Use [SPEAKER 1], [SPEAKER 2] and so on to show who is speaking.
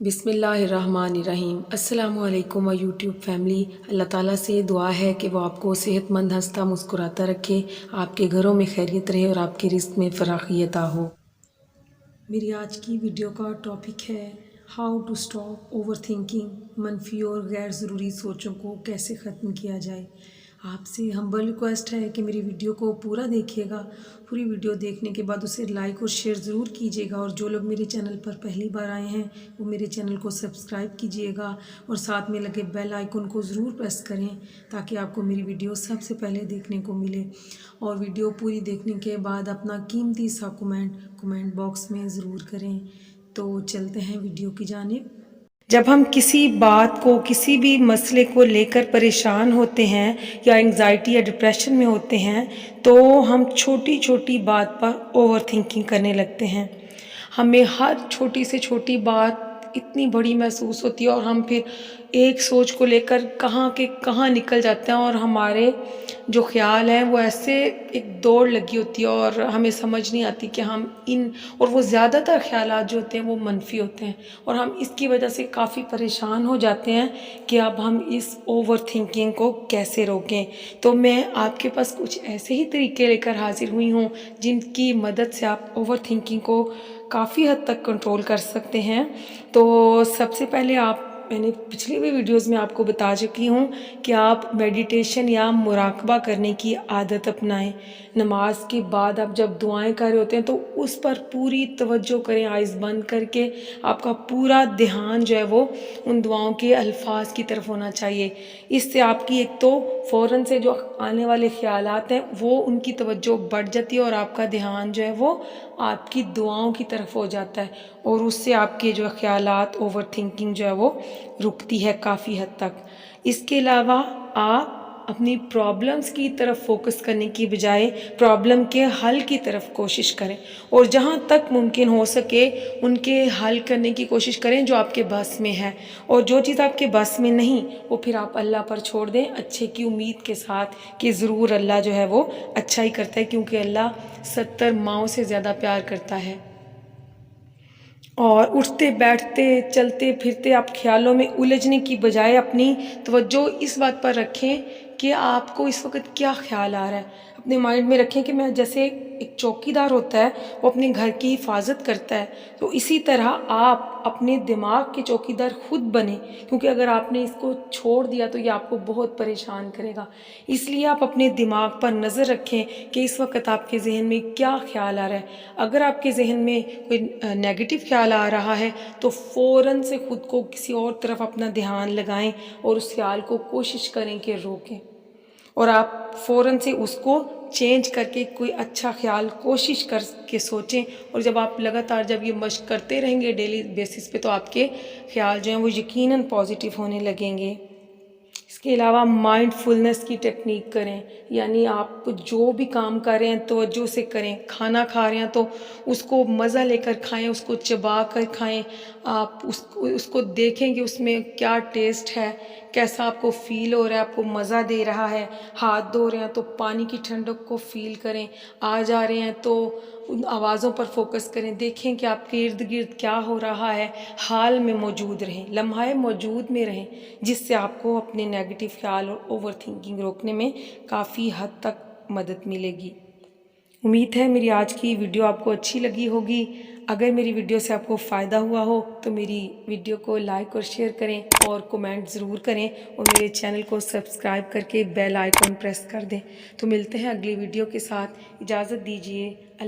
[SPEAKER 1] بسم اللہ الرحمن الرحیم۔ السلام علیکم یوٹیوب فیملی۔ اللہ تعالیٰ سے دعا ہے کہ وہ آپ کو صحت مند ہنستا مسکراتا رکھے، آپ کے گھروں میں خیریت رہے اور آپ کے رزق میں فراخی عطا ہو۔ میری آج کی ویڈیو کا ٹاپک ہے how to stop overthinking, منفی اور غیر ضروری سوچوں کو کیسے ختم کیا جائے۔ آپ سے ہمبل ریکویسٹ ہے کہ میری ویڈیو کو پورا دیکھیے گا، پوری ویڈیو دیکھنے کے بعد اسے لائک اور شیئر ضرور کیجیے گا، اور جو لوگ میرے چینل پر پہلی بار آئے ہیں وہ میرے چینل کو سبسکرائب کیجیے گا اور ساتھ میں لگے بیل آئیکن کو ضرور پریس کریں تاکہ آپ کو میری ویڈیو سب سے پہلے دیکھنے کو ملے۔ اور ویڈیو پوری دیکھنے کے بعد اپنا قیمتی سا کمنٹ باکس میں ضرور کریں۔ تو چلتے ہیں ویڈیو کی جانب۔ جب ہم کسی بات کو، کسی بھی مسئلے کو لے کر پریشان ہوتے ہیں یا انگزائٹی یا ڈپریشن میں ہوتے ہیں تو ہم چھوٹی چھوٹی بات پر اوور تھنکنگ کرنے لگتے ہیں۔ ہمیں ہر چھوٹی سے چھوٹی بات اتنی بڑی محسوس ہوتی ہے اور ہم پھر ایک سوچ کو لے کر کہاں کے کہاں نکل جاتے ہیں، اور ہمارے جو خیال ہیں وہ ایسے ایک دوڑ لگی ہوتی ہے اور ہمیں سمجھ نہیں آتی کہ ہم اور وہ زیادہ تر خیالات جو ہوتے ہیں وہ منفی ہوتے ہیں، اور ہم اس کی وجہ سے کافی پریشان ہو جاتے ہیں کہ اب ہم اس اوور تھنکنگ کو کیسے روکیں۔ تو میں آپ کے پاس کچھ ایسے ہی طریقے لے کر حاضر ہوئی ہوں جن کی مدد سے آپ اوور تھنکنگ کو کافی حد تک کنٹرول کر سکتے ہیں۔ تو سب سے پہلے میں نے پچھلی بھی ویڈیوز میں آپ کو بتا چکی ہوں کہ آپ میڈیٹیشن یا مراقبہ کرنے کی عادت اپنائیں۔ نماز کے بعد آپ جب دعائیں کر رہے ہوتے ہیں تو اس پر پوری توجہ کریں، آئیز بند کر کے آپ کا پورا دھیان جو ہے وہ ان دعاؤں کے الفاظ کی طرف ہونا چاہیے۔ اس سے آپ کی ایک تو فوراً سے جو آنے والے خیالات ہیں وہ ان کی توجہ بڑھ جاتی ہے اور آپ کا دھیان جو ہے وہ آپ کی دعاؤں کی طرف ہو جاتا ہے، اور اس سے آپ کے جو خیالات اوور تھنکنگ جو ہے وہ رکتی ہے کافی حد تک۔ اس کے علاوہ آپ اپنی پرابلمز کی طرف فوکس کرنے کی بجائے پرابلم کے حل کی طرف کوشش کریں، اور جہاں تک ممکن ہو سکے ان کے حل کرنے کی کوشش کریں جو آپ کے بس میں ہے، اور جو چیز آپ کے بس میں نہیں وہ پھر آپ اللہ پر چھوڑ دیں اچھے کی امید کے ساتھ کہ ضرور اللہ جو ہے وہ اچھا ہی کرتا ہے، کیونکہ اللہ 70 ماؤں سے زیادہ پیار کرتا ہے۔ اور اٹھتے بیٹھتے چلتے پھرتے آپ خیالوں میں الجھنے کی بجائے اپنی توجہ اس بات پر رکھیں کہ آپ کو اس وقت کیا خیال آ رہا ہے۔ اپنے مائنڈ میں رکھیں کہ میں جیسے ایک چوکی دار ہوتا ہے وہ اپنے گھر کی حفاظت کرتا ہے، تو اسی طرح آپ اپنے دماغ کے چوکی دار خود بنیں، کیونکہ اگر آپ نے اس کو چھوڑ دیا تو یہ آپ کو بہت پریشان کرے گا۔ اس لیے آپ اپنے دماغ پر نظر رکھیں کہ اس وقت آپ کے ذہن میں کیا خیال آ رہا ہے۔ اگر آپ کے ذہن میں کوئی نیگیٹو خیال آ رہا ہے تو فوراً سے خود کو کسی اور طرف اپنا دھیان لگائیں اور اس خیال کو کوشش کریں کہ روکیں، اور آپ فوراً سے اس کو چینج کر کے کوئی اچھا خیال کوشش کر کے سوچیں، اور جب آپ لگاتار جب یہ مشق کرتے رہیں گے ڈیلی بیسس پہ تو آپ کے خیال جو ہیں وہ یقیناً پازیٹیو ہونے لگیں گے۔ اس کے علاوہ مائنڈ فلنس کی ٹیکنیک کریں، یعنی آپ جو بھی کام کر رہے ہیں توجہ سے کریں۔ کھانا کھا رہے ہیں تو اس کو مزہ لے کر کھائیں، اس کو چبا کر کھائیں، آپ اس کو دیکھیں کہ اس میں کیا ٹیسٹ ہے، کیسا آپ کو فیل ہو رہا ہے، آپ کو مزہ دے رہا ہے۔ ہاتھ دھو رہے ہیں تو پانی کی ٹھنڈک کو فیل کریں، آ جا رہے ہیں تو ان آوازوں پر فوکس کریں، دیکھیں کہ آپ کے ارد گرد کیا ہو رہا ہے، حال میں موجود رہیں، لمحہ موجود میں رہیں، جس سے آپ کو اپنے نیگیٹو خیال اور اوور تھنکنگ روکنے میں کافی حد تک مدد ملے گی۔ امید ہے میری آج کی ویڈیو آپ کو اچھی لگی ہوگی۔ اگر میری ویڈیو سے آپ کو فائدہ ہوا ہو تو میری ویڈیو کو لائک اور شیئر کریں اور کمنٹ ضرور کریں، اور میرے چینل کو سبسکرائب کر کے بیل آئیکن پریس کر دیں۔ تو ملتے ہیں اگلی ویڈیو کے ساتھ، اجازت دیجیے۔